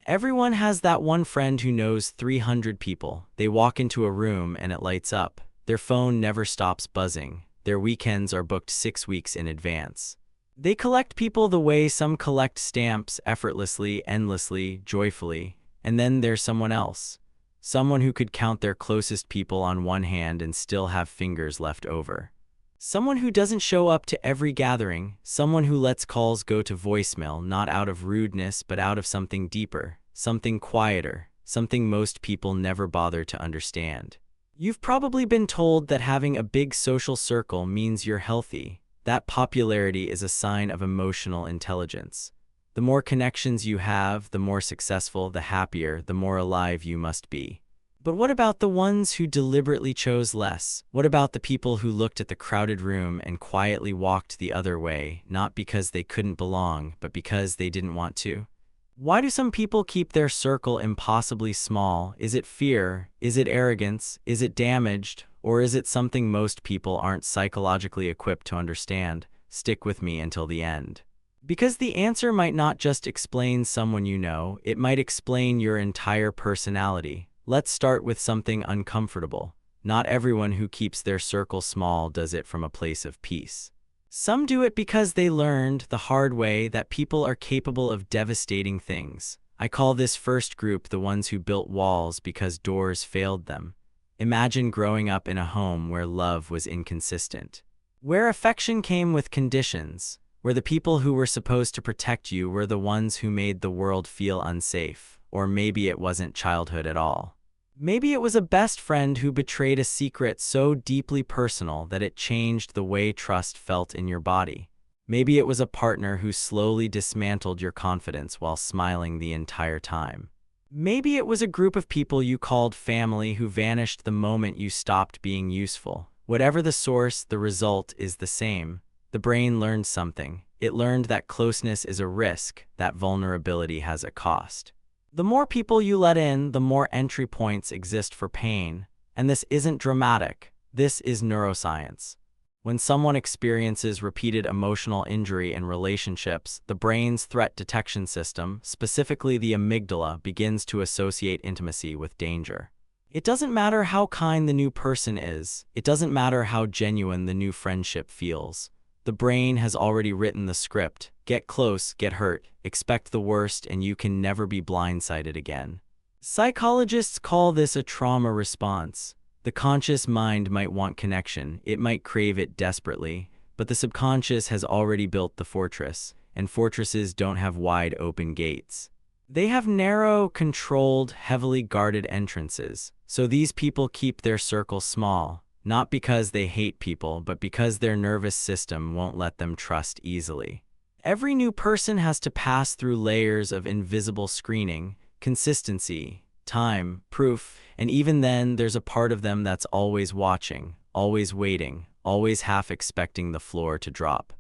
Everyone has that one friend who knows 300 people. They walk into a room and it lights up. Their phone never stops buzzing. Their weekends are booked 6 weeks in advance. They collect people the way some collect stamps, effortlessly, endlessly, joyfully. And then there's someone else. Someone who could count their closest people on one hand and still have fingers left over. Someone who doesn't show up to every gathering. Someone who lets calls go to voicemail, not out of rudeness, but out of something deeper, something quieter, something most people never bother to understand. You've probably been told that having a big social circle means you're healthy. That popularity is a sign of emotional intelligence. The more connections you have, the more successful, the happier, the more alive you must be. But what about the ones who deliberately chose less? What about the people who looked at the crowded room and quietly walked the other way, not because they couldn't belong, but because they didn't want to? Why do some people keep their circle impossibly small? Is it fear? Is it arrogance? Is it damaged? Or is it something most people aren't psychologically equipped to understand? Stick with me until the end. Because the answer might not just explain someone you know, it might explain your entire personality. Let's start with something uncomfortable. Not everyone who keeps their circle small does it from a place of peace. Some do it because they learned the hard way that people are capable of devastating things. I call this first group the ones who built walls because doors failed them. Imagine growing up in a home where love was inconsistent, where affection came with conditions, where the people who were supposed to protect you were the ones who made the world feel unsafe. Or maybe it wasn't childhood at all. Maybe it was a best friend who betrayed a secret so deeply personal that it changed the way trust felt in your body. Maybe it was a partner who slowly dismantled your confidence while smiling the entire time. Maybe it was a group of people you called family who vanished the moment you stopped being useful. Whatever the source, the result is the same. The brain learned something. It learned that closeness is a risk, that vulnerability has a cost. The more people you let in, the more entry points exist for pain. And this isn't dramatic. This is neuroscience. When someone experiences repeated emotional injury in relationships, the brain's threat detection system, specifically the amygdala, begins to associate intimacy with danger. It doesn't matter how kind the new person is. It doesn't matter how genuine the new friendship feels. The brain has already written the script. Get close, get hurt, expect the worst, and you can never be blindsided again. Psychologists call this a trauma response. The conscious mind might want connection, it might crave it desperately, but the subconscious has already built the fortress, and fortresses don't have wide open gates. They have narrow, controlled, heavily guarded entrances, so these people keep their circle small. Not because they hate people, but because their nervous system won't let them trust easily. Every new person has to pass through layers of invisible screening, consistency, time, proof, and even then there's a part of them that's always watching, always waiting, always half expecting the floor to drop.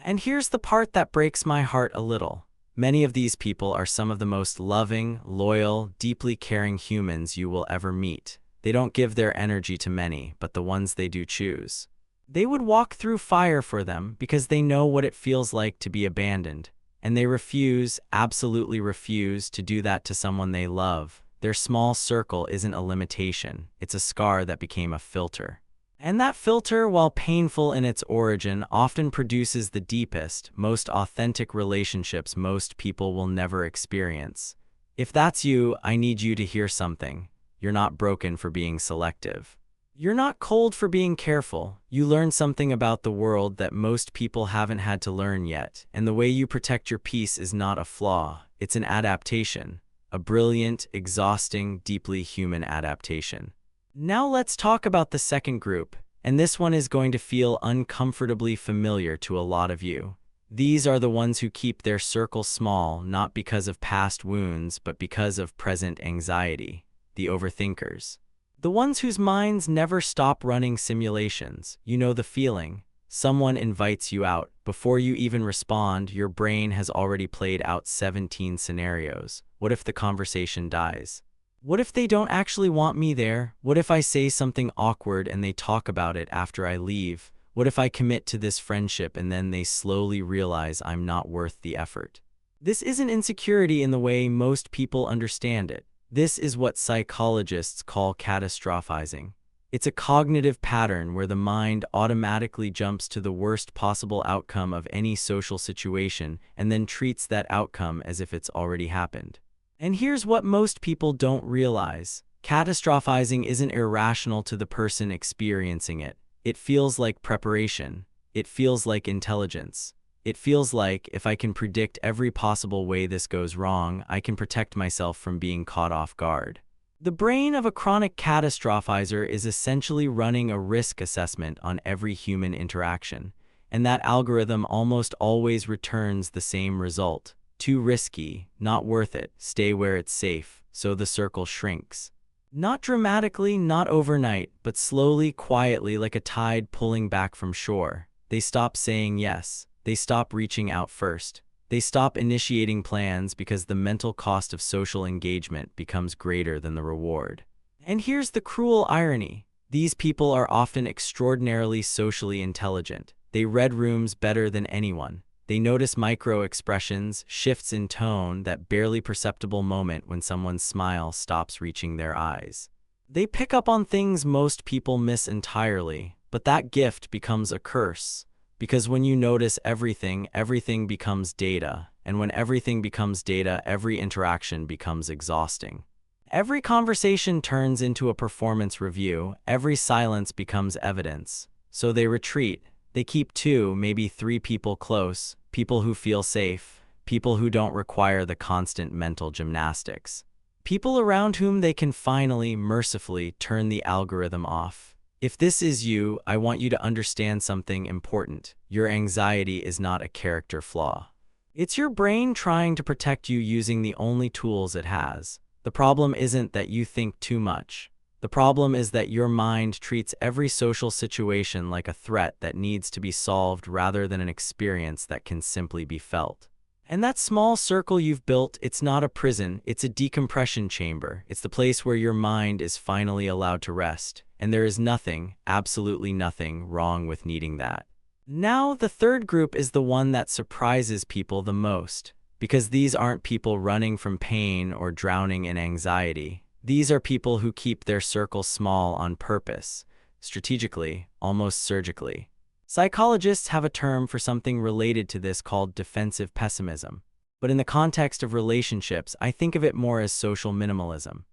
And here's the part that breaks my heart a little. Many of these people are some of the most loving, loyal, deeply caring humans you will ever meet. They don't give their energy to many, but the ones they do choose. They would walk through fire for them because they know what it feels like to be abandoned. And they refuse, absolutely refuse, to do that to someone they love. Their small circle isn't a limitation, it's a scar that became a filter. And that filter, while painful in its origin, often produces the deepest, most authentic relationships most people will never experience. If that's you, I need you to hear something. You're not broken for being selective. You're not cold for being careful. You learn something about the world that most people haven't had to learn yet, and the way you protect your peace is not a flaw, it's an adaptation. A brilliant, exhausting, deeply human adaptation. Now let's talk about the second group, and this one is going to feel uncomfortably familiar to a lot of you. These are the ones who keep their circle small, not because of past wounds, but because of present anxiety. The overthinkers. The ones whose minds never stop running simulations. You know the feeling. Someone invites you out. Before you even respond, your brain has already played out 17 scenarios. What if the conversation dies? What if they don't actually want me there? What if I say something awkward and they talk about it after I leave? What if I commit to this friendship and then they slowly realize I'm not worth the effort? This isn't insecurity in the way most people understand it. This is what psychologists call catastrophizing. It's a cognitive pattern where the mind automatically jumps to the worst possible outcome of any social situation and then treats that outcome as if it's already happened. And here's what most people don't realize. Catastrophizing isn't irrational to the person experiencing it. It feels like preparation. It feels like intelligence. It feels like, if I can predict every possible way this goes wrong, I can protect myself from being caught off guard. The brain of a chronic catastrophizer is essentially running a risk assessment on every human interaction, and that algorithm almost always returns the same result. Too risky, not worth it, stay where it's safe, so the circle shrinks. Not dramatically, not overnight, but slowly, quietly, like a tide pulling back from shore. They stop saying yes. They stop reaching out first. They stop initiating plans because the mental cost of social engagement becomes greater than the reward. And here's the cruel irony. These people are often extraordinarily socially intelligent. They read rooms better than anyone. They notice micro-expressions, shifts in tone, that barely perceptible moment when someone's smile stops reaching their eyes. They pick up on things most people miss entirely, but that gift becomes a curse. Because when you notice everything, everything becomes data. And when everything becomes data, every interaction becomes exhausting. Every conversation turns into a performance review. Every silence becomes evidence. So they retreat. They keep 2, maybe 3 people close, people who feel safe, people who don't require the constant mental gymnastics. People around whom they can finally, mercifully, turn the algorithm off. If this is you, I want you to understand something important. Your anxiety is not a character flaw. It's your brain trying to protect you using the only tools it has. The problem isn't that you think too much. The problem is that your mind treats every social situation like a threat that needs to be solved rather than an experience that can simply be felt. And that small circle you've built, it's not a prison, it's a decompression chamber. It's the place where your mind is finally allowed to rest. And there is nothing, absolutely nothing, wrong with needing that. Now, the third group is the one that surprises people the most, because these aren't people running from pain or drowning in anxiety. These are people who keep their circle small on purpose, strategically, almost surgically. Psychologists have a term for something related to this called defensive pessimism. But in the context of relationships, I think of it more as social minimalism.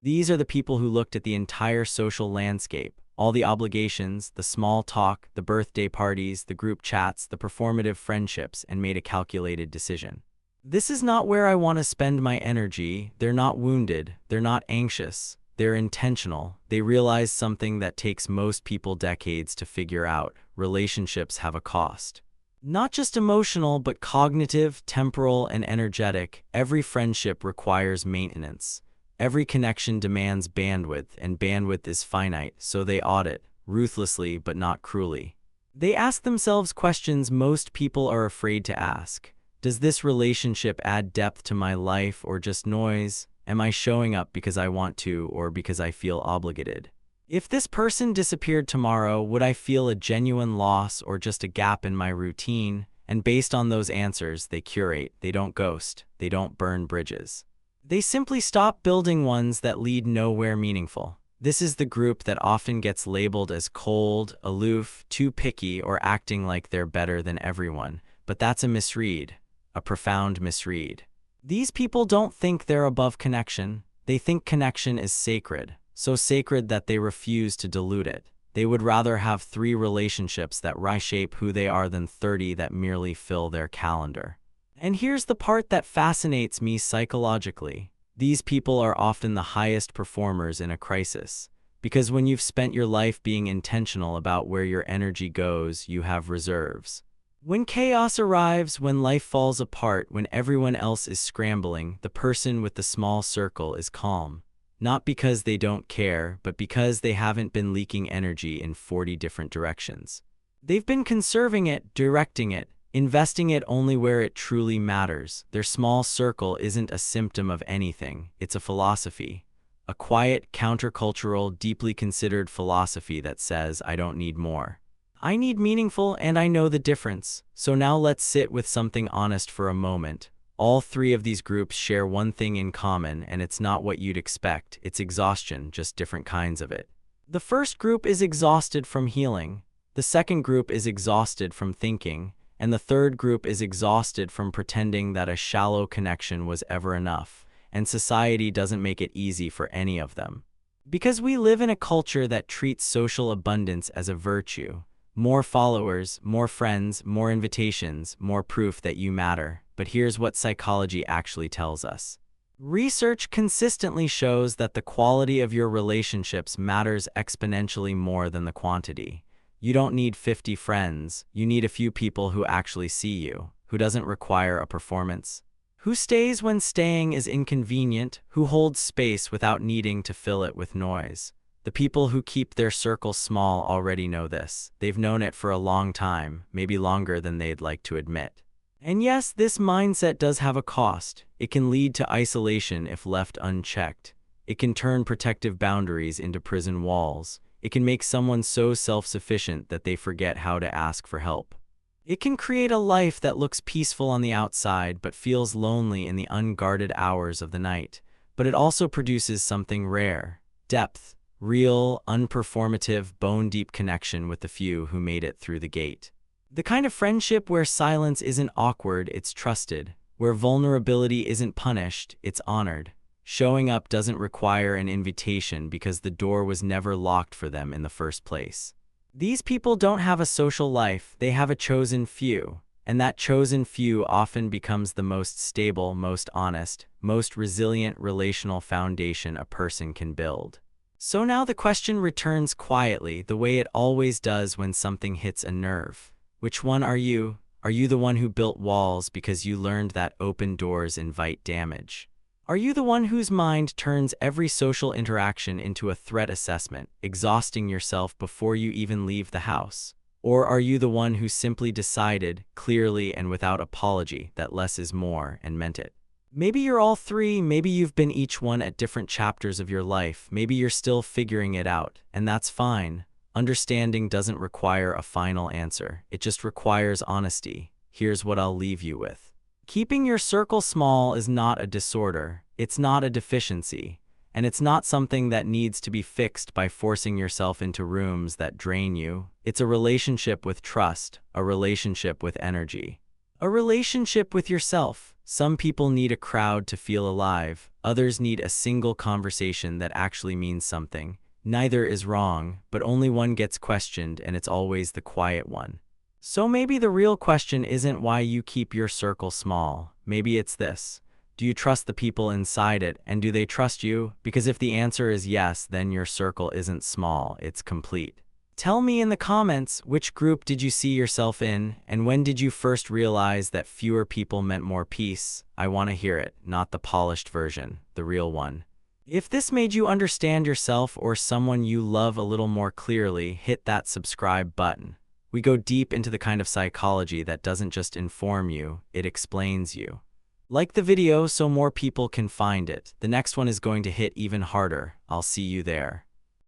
These are the people who looked at the entire social landscape, all the obligations, the small talk, the birthday parties, the group chats, the performative friendships, and made a calculated decision. This is not where I want to spend my energy. They're not wounded. They're not anxious. They're intentional. They realize something that takes most people decades to figure out. Relationships have a cost. Not just emotional, but cognitive, temporal, and energetic. Every friendship requires maintenance. Every connection demands bandwidth, and bandwidth is finite, so they audit, ruthlessly but not cruelly. They ask themselves questions most people are afraid to ask. Does this relationship add depth to my life or just noise? Am I showing up because I want to or because I feel obligated? If this person disappeared tomorrow, would I feel a genuine loss or just a gap in my routine? And based on those answers, they curate. They don't ghost. They don't burn bridges. They simply stop building ones that lead nowhere meaningful. This is the group that often gets labeled as cold, aloof, too picky, or acting like they're better than everyone. But that's a misread, a profound misread. These people don't think they're above connection. They think connection is sacred, so sacred that they refuse to dilute it. They would rather have 3 relationships that reshape who they are than 30 that merely fill their calendar. And here's the part that fascinates me psychologically. These people are often the highest performers in a crisis, because when you've spent your life being intentional about where your energy goes, you have reserves. When chaos arrives, when life falls apart, when everyone else is scrambling, the person with the small circle is calm. Not because they don't care, but because they haven't been leaking energy in 40 different directions. They've been conserving it, directing it, investing it only where it truly matters. Their small circle isn't a symptom of anything, it's a philosophy. A quiet, countercultural, deeply considered philosophy that says, I don't need more. I need meaningful, and I know the difference. So now let's sit with something honest for a moment. All three of these groups share one thing in common, and it's not what you'd expect. It's exhaustion, just different kinds of it. The first group is exhausted from healing. The second group is exhausted from thinking. And the third group is exhausted from pretending that a shallow connection was ever enough. And society doesn't make it easy for any of them. Because we live in a culture that treats social abundance as a virtue. More followers, more friends, more invitations, more proof that you matter. But here's what psychology actually tells us. Research consistently shows that the quality of your relationships matters exponentially more than the quantity. You don't need 50 friends, you need a few people who actually see you, who doesn't require a performance, who stays when staying is inconvenient, who holds space without needing to fill it with noise. The people who keep their circle small already know this. They've known it for a long time, maybe longer than they'd like to admit. And yes, this mindset does have a cost. It can lead to isolation if left unchecked. It can turn protective boundaries into prison walls. It can make someone so self-sufficient that they forget how to ask for help. It can create a life that looks peaceful on the outside but feels lonely in the unguarded hours of the night. But it also produces something rare: depth, real, unperformative, bone-deep connection with the few who made it through the gate. The kind of friendship where silence isn't awkward, it's trusted. Where vulnerability isn't punished, it's honored. Showing up doesn't require an invitation because the door was never locked for them in the first place. These people don't have a social life, they have a chosen few. And that chosen few often becomes the most stable, most honest, most resilient relational foundation a person can build. So now the question returns quietly, the way it always does when something hits a nerve. Which one are you? Are you the one who built walls because you learned that open doors invite damage? Are you the one whose mind turns every social interaction into a threat assessment, exhausting yourself before you even leave the house? Or are you the one who simply decided, clearly and without apology, that less is more and meant it? Maybe you're all three, maybe you've been each one at different chapters of your life, maybe you're still figuring it out, and that's fine. Understanding doesn't require a final answer, it just requires honesty. Here's what I'll leave you with. Keeping your circle small is not a disorder, it's not a deficiency, and it's not something that needs to be fixed by forcing yourself into rooms that drain you. It's a relationship with trust, a relationship with energy, a relationship with yourself. Some people need a crowd to feel alive, others need a single conversation that actually means something. Neither is wrong, but only one gets questioned, and it's always the quiet one. So maybe the real question isn't why you keep your circle small. Maybe it's this: do you trust the people inside it, and do they trust you? Because if the answer is yes, then your circle isn't small, it's complete. Tell me in the comments, which group did you see yourself in, and when did you first realize that fewer people meant more peace? I want to hear it, not the polished version, the real one. If this made you understand yourself or someone you love a little more clearly, hit that subscribe button. We go deep into the kind of psychology that doesn't just inform you, it explains you. Like the video so more people can find it. The next one is going to hit even harder. I'll see you there.